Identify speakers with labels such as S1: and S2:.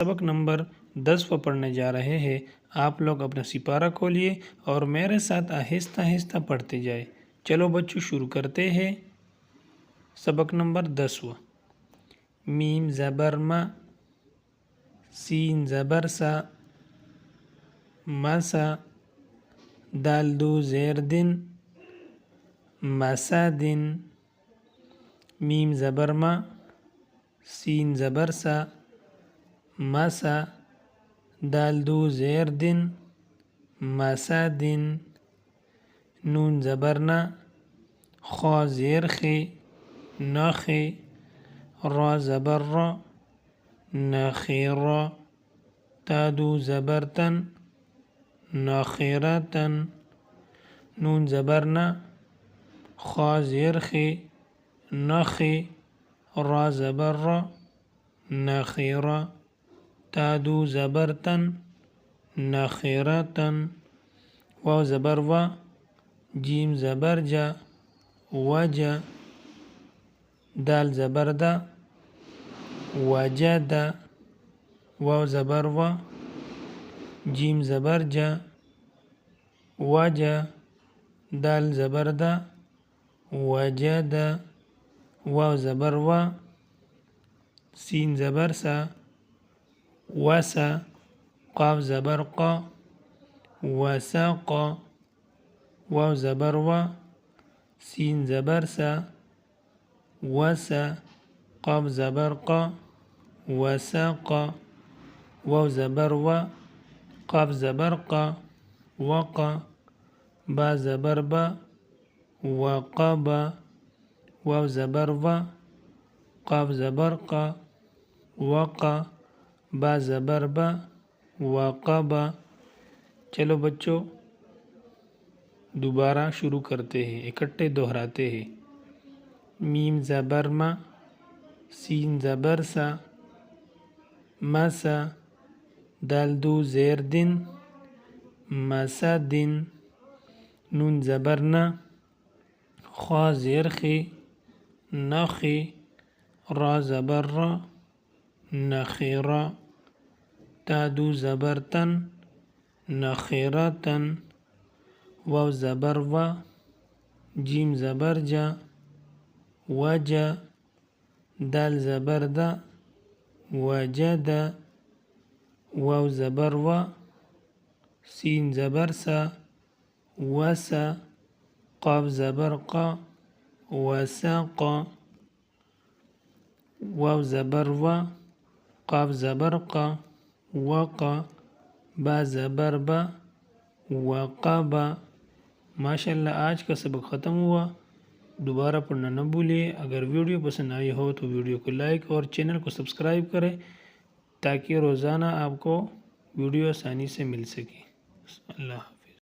S1: سبق نمبر 10 پر پڑھنے جا رہے ہیں۔ آپ لوگ اپنا سپارہ کھولیے اور میرے ساتھ آہستہ آہستہ پڑھتے جائے۔ چلو بچوں شروع کرتے ہیں۔ سبق نمبر 10۔ میم زبر ما، سین زبر سا، مسا، دال دو زیر دن، مسا دن۔ میم زبر ما، سین زبر سا، مسا، دال دو زیر دن، مسا دن۔ نون زبر نا، خا زیر خی، نخی، را زبر را، نخیرا، تا دو زبر تن، نخیرتن۔ نون زبر نا، خا زیر خی، نخی، را زبر را، نخیرا، تا دو زبر تن، نخیرتن۔ واو زبر وا، جیم زبر جا، وجا، دال زبر دا، وجدا۔ واو زبر وا، جیم زبر جا، وجا، دال زبر دا، وجدا۔ واو زبر وا، سین زبر سا، وسا، قاف زبر قا، وساقا۔ واو زبر وا، سین زبر سا، وسا، قاف زبر قا، وساقا۔ واو زبر وا، قاف زبر قا، وقا، با زبر با، وقبا۔ واو زبر وا، قاف زبر قا، وقا، با زبر با، وقبا۔ چلو بچوں دوبارہ شروع کرتے ہیں، اکٹھے دہراتے ہیں۔ میم زبر ما، سین زبر سا، مسا، دال دو زیر دن، مسا دن۔ نون زبر نا، خا زیر خی، نخی، را زبر را، نخیرا، تا دو زبر تن، نخیرتن۔ واو زبر وا، جیم زبر جا، وجا، دال زبر دا، وجدا۔ واو زبر وا، سین زبر سا، وسا، قاف زبر قا، وساقا۔ واو زبر وا، قاف زبر قا، وقا، با زبر با، وقبا۔ ماشاءاللہ آج کا سبق ختم ہوا۔ دوبارہ پڑھنا نہ بھولیں۔ اگر ویڈیو پسند آئی ہو تو ویڈیو کو لائک اور چینل کو سبسکرائب کریں تاکہ روزانہ آپ کو ویڈیو آسانی سے مل سکے۔ اللہ حافظ۔